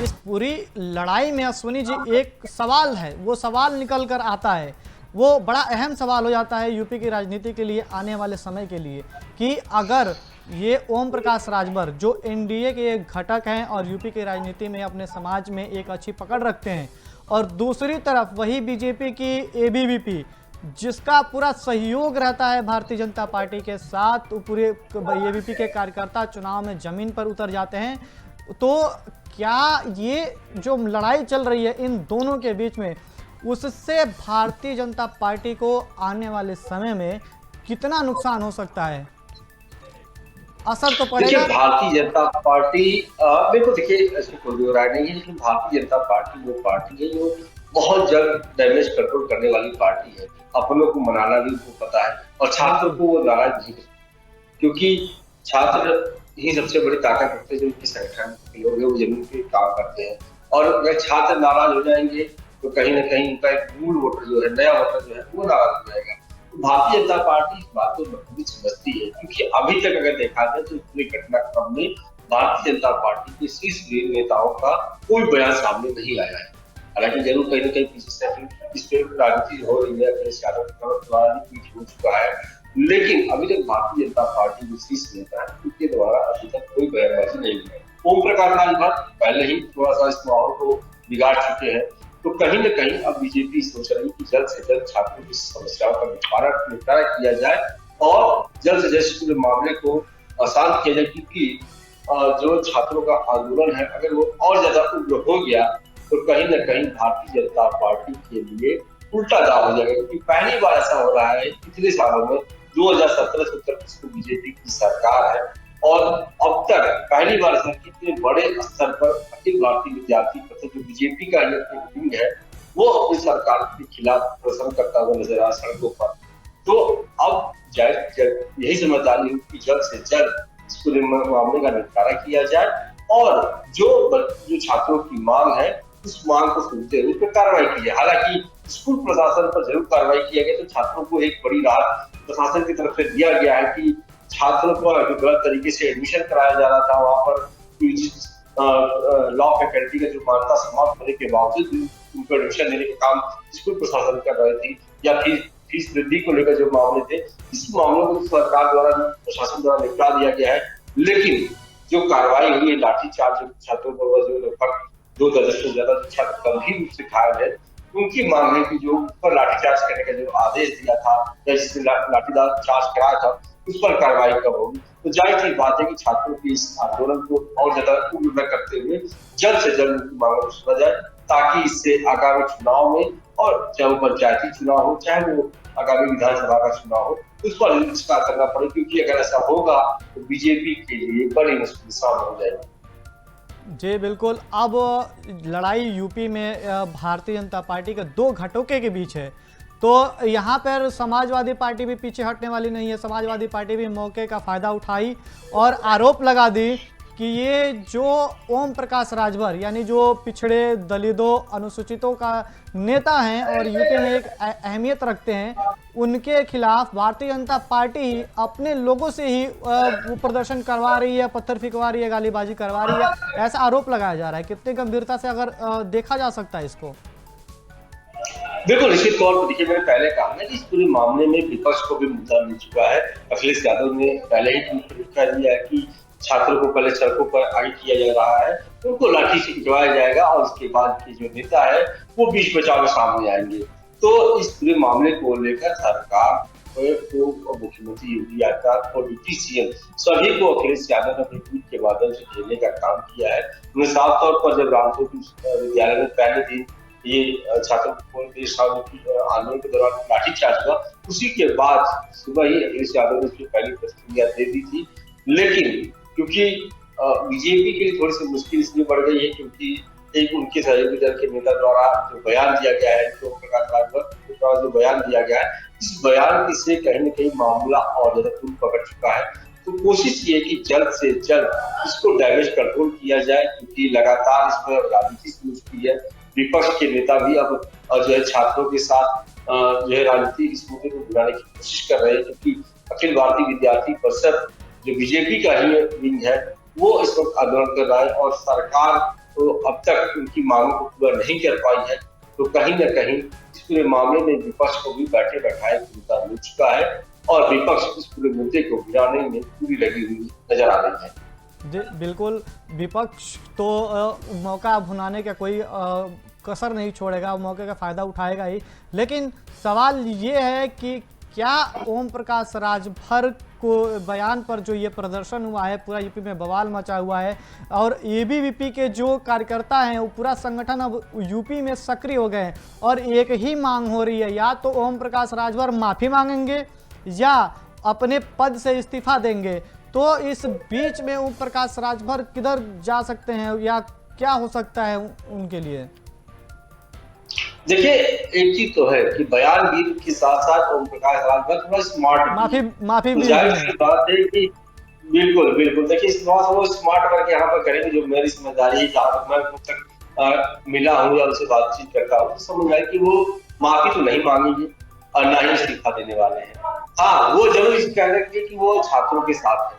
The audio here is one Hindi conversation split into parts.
इस पूरी लड़ाई में अश्विनी जी एक सवाल है, वो सवाल निकल कर आता है, वो बड़ा अहम सवाल हो जाता है यूपी की राजनीति के लिए आने वाले समय के लिए कि अगर ये ओम प्रकाश राजभर जो एनडीए के एक घटक हैं और यूपी की राजनीति में अपने समाज में एक अच्छी पकड़ रखते हैं, और दूसरी तरफ वही बीजेपी की एबीवीपी जिसका पूरा सहयोग रहता है भारतीय जनता पार्टी के साथ, पूरे एबीवीपी के कार्यकर्ता चुनाव में जमीन पर उतर जाते हैं, तो क्या ये जो लड़ाई चल रही है इन दोनों के बीच में, उससे भारतीय जनता पार्टी को आने वाले समय में कितना नुकसान हो सकता है? असर तो पड़ेगा। देखिए भारतीय जनता पार्टी बिल्कुल, देखिए इसमें कोई दो राय नहीं है, लेकिन भारतीय जनता पार्टी वो पार्टी है जो बहुत जल्द डैमेज कंट्रोल करने वाली पार्टी है। अपनों को मनाना भी उनको पता है और छात्रों को वो नाराज नहीं कर, क्योंकि छात्र ही सबसे बड़ी ताकत होते हैं जो उनके संगठन के लोग हैं, वो जमीन पे काम करते हैं। और अगर छात्र नाराज हो जाएंगे तो कहीं ना कहीं उनका एक मूल वोटर जो है, नया वोटर जो है, वो नाराज हो जाएगा। तो भारतीय जनता पार्टी इस बात को बखूबी समझती है, क्योंकि अभी तक अगर देखा जाए तो पूरे घटनाक्रम में भारतीय जनता पार्टी के शीर्ष नेताओं का कोई बयान सामने नहीं आया है। हालांकि जरूर कहीं ना कहीं पीछे से इस पे राजनीति हो रही है, अखिलेश यादव द्वारा ट्वीट हो चुका है, लेकिन अभी तक भारतीय जनता पार्टी के शीर्ष नेता है उनके द्वारा अभी तक कोई बयानबाजी नहीं हुई है। ओम प्रकाश राजभर पहले ही थोड़ा सा इस माहौल को बिगाड़ चुके हैं, तो कहीं न कहीं अब बीजेपी सोच रही है कि जल्द से जल्द छात्रों की समस्याओं का निपटारा किया जाए और जल्द से जल्द पूरे मामले को शांत किया जाए, क्योंकि जो छात्रों का आंदोलन है अगर वो और ज्यादा उग्र हो गया तो कहीं न कहीं भारतीय जनता पार्टी के लिए उल्टा दाव हो जाएगा। क्योंकि पहली बार ऐसा हो रहा है पिछले सालों में, 2017 से उत्तर प्रदेश में बीजेपी की सरकार है और अब तक पहली बार इतने बड़े स्तर पर अखिल भारतीय विद्यार्थी परिषद जो बीजेपी का विंग है वो अपनी सरकार के खिलाफ प्रदर्शन करता हुआ नजर आ सड़कों पर। तो अब यही समझदारी है कि जल्द से जल्द इस पूरे मामले का निपटारा किया जाए और जो छात्रों की मांग है उस मांग को सुनते हुए उस पर कार्रवाई की जाए। हालांकि स्कूल प्रशासन पर जरूर कार्रवाई किया गया, तो छात्रों को एक बड़ी राहत प्रशासन की तरफ से दिया गया है कि छात्रों को गलत तरीके से एडमिशन कराया जा रहा था, वहां पर लॉ फैकल्टी का जो मान्यता समाप्त होने के बावजूद उनको एडमिशन देने का काम स्कूल प्रशासन कर रहे थे, या फिर फीस वृद्धि को लेकर जो मामले थे, इस मामलों को सरकार द्वारा प्रशासन द्वारा निपटा दिया गया है। लेकिन जो कार्रवाई हुई है, लाठीचार्ज छात्रों पर जो लगभग 2 दर्जन से ज्यादा छात्र गंभीर रूप से घायल है, उनकी मांग है कि जो ऊपर लाठीचार्ज करने का जो आदेश दिया था या जिससे लाठीचार्ज कराया था उस पर कार्रवाई कब होगी। तो जाहिर सी बात है कि छात्रों की इस आंदोलन को और ज्यादा उग्र न करते हुए जल्द से जल्द उनकी मांगों को सुना जाए, ताकि इससे आगामी चुनाव में, और चाहे वो पंचायती चुनाव हो चाहे वो आगामी विधानसभा का चुनाव हो, उस पर विचार करना पड़े, क्योंकि अगर ऐसा होगा तो बीजेपी के लिए बड़ी मुश्किल सामने हो जाएगी। जी बिल्कुल। अब लड़ाई यूपी में भारतीय जनता पार्टी के दो घटकों के बीच है, तो यहाँ पर समाजवादी पार्टी भी पीछे हटने वाली नहीं है। समाजवादी पार्टी भी मौके का फायदा उठाई और आरोप लगा दी कि ये जो ओम प्रकाश राजभर यानी जो पिछड़े दलितों अनुसूचितों का नेता हैं और यूपी में एक अहमियत रखते हैं, उनके खिलाफ भारतीय जनता पार्टी ही अपने लोगों से ही वो प्रदर्शन करवा रही है, पत्थर फेंकवा रही है, गालीबाजी करवा रही है, ऐसा आरोप लगाया जा रहा है। कितनी गंभीरता से अगर देखा जा सकता है इसको? बिल्कुल, निश्चित तौर पर देखिए, मैंने पहले कहा ना कि इस पूरे मामले में विपक्ष को भी मुद्दा मिल चुका है। अखिलेश यादव ने पहले ही ट्वीट कर दिया है कि छात्रों को पहले सड़कों पर आगे किया जा रहा है, उनको लाठी से खिंचवाया जाएगा और उसके बाद के जो नेता है वो बीच बचाव में सामने आएंगे। तो इस पूरे मामले को लेकर सरकार को, मुख्यमंत्री योगी आदित्यनाथ और डिप्टी सीएम सभी को अखिलेश यादव ने अपने ट्वीट के माध्यम से घेरने का काम किया है। उन्हें साफ तौर पर जब रामपुर विद्यालय में पहले दिन ये छात्रों को आंदोलन के दौरान लाठीचार्ज हुआ, उसी के बाद सुबह ही अखिलेश यादव ने उसकी पहली प्रतिक्रिया दे दी थी। लेकिन क्योंकि बीजेपी के लिए थोड़ी सी मुश्किल इसलिए बढ़ गई है क्योंकि एक उनके सहयोगी दल के नेता द्वारा जो बयान दिया गया है, तो प्रकाश राजभर द्वारा जो बयान दिया गया है, इस बयान से कहीं न कहीं मामला और ज्यादा तूल पकड़ चुका है। तो कोशिश ये कि जल्द से जल्द इसको डैमेज कंट्रोल किया जाए, क्योंकि लगातार इस पर राजनीति शुरू की है। विपक्ष के नेता भी अब जो है छात्रों के साथ जो है राजनीति इस मुद्दे को गिराने की कोशिश कर रहे हैं, क्योंकि अखिल भारतीय विद्यार्थी परिषद जो बीजेपी का ही विंग है वो इस वक्त आंदोलन कर रहा है और सरकार तो अब तक उनकी मांगों को पूरा नहीं कर पाई है, तो कहीं न कहीं इस पूरे मामले में विपक्ष को भी बैठे बैठाए मुद्दा मिल चुका है और विपक्ष इस पूरे मुद्दे को गिराने में पूरी लगी हुई नजर आ रही है। बिल्कुल, विपक्ष तो मौका भुनाने का कोई कसर नहीं छोड़ेगा, मौके का फ़ायदा उठाएगा ही। लेकिन सवाल ये है कि क्या ओम प्रकाश राजभर को बयान पर जो ये प्रदर्शन हुआ है, पूरा यूपी में बवाल मचा हुआ है और एबीवीपी के जो कार्यकर्ता हैं वो पूरा संगठन अब यूपी में सक्रिय हो गए हैं और एक ही मांग हो रही है, या तो ओम प्रकाश राजभर माफ़ी मांगेंगे या अपने पद से इस्तीफा देंगे। तो इस बीच में ओम प्रकाश राजभर किधर जा सकते हैं या क्या हो सकता है उनके लिए? देखिए, एक चीज तो है कि बयानबाजी के साथ साथ ओम प्रकाश राजभर थोड़ा स्मार्ट माफी भी बात है कि बिल्कुल बिल्कुल देखिए, वो स्मार्ट वर्क यहाँ पर करेंगे जो मेरी समझदारी है, जहाँ तक मैं उन तक मिला हूँ या उनसे बातचीत करता हूँ तो समझ आए कि वो माफी तो नहीं मांगेंगे और ना ही इस्तीफा देने वाले हैं। हाँ, वो जरूर इस कह रहे कि वो छात्रों के साथ है,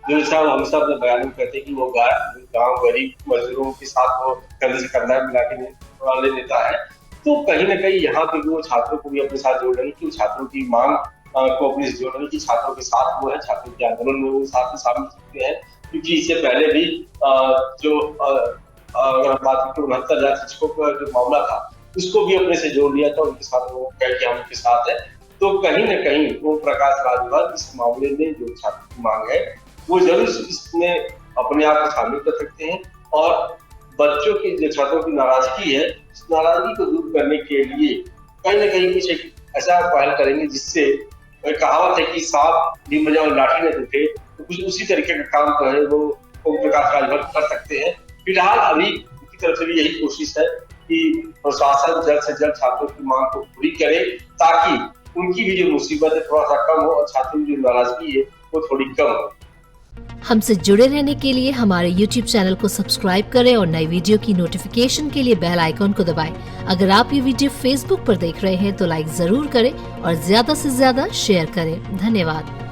जो सब हम सब बयान में कहते हैं कि वो गाँव गरीब मजदूरों के साथ वो कंधे से कंधा मिला के वाले नेता है। तो कहीं ना कहीं यहाँ पे वो छात्रों को भी अपने साथ जोड़ रहे हैं कि छात्रों की मांग को अपने जोड़ रहे हैं कि छात्रों के साथ वो है, छात्रों के आंदोलन में वो साथ में शामिल होते हैं। क्योंकि इससे पहले भी जो अगर बात करें 69,000 शिक्षकों का जो मामला था उसको भी अपने से जोड़ लिया था, उनके साथ वो कह के हम उनके साथ है। तो कहीं ना कहीं वो प्रकाश राजभर इस मामले में जो छात्रों की मांग है वो जरूर इसमें अपने आप को शामिल कर सकते हैं और बच्चों की जो छात्रों की नाराजगी है उस नाराजगी को दूर करने के लिए कहीं ना कहीं कुछ ऐसा पहल करेंगे जिससे कहावत है कि सांप भी मजा और लाठी न टूटे, तो कुछ उसी तरीके का काम जो है वो ओम प्रकाश राजभर कर सकते हैं। फिलहाल अभी उनकी तरफ से भी यही कोशिश है कि प्रशासन जल्द से जल्द छात्रों की मांग को पूरी करे ताकि उनकी भी जो मुसीबत है थोड़ा सा कम हो और छात्रों की जो नाराजगी है वो थोड़ी कम हो। हमसे जुड़े रहने के लिए हमारे YouTube चैनल को सब्सक्राइब करें और नई वीडियो की नोटिफिकेशन के लिए बेल आइकॉन को दबाएं। अगर आप ये वीडियो Facebook पर देख रहे हैं तो लाइक जरूर करें और ज्यादा से ज्यादा शेयर करें। धन्यवाद।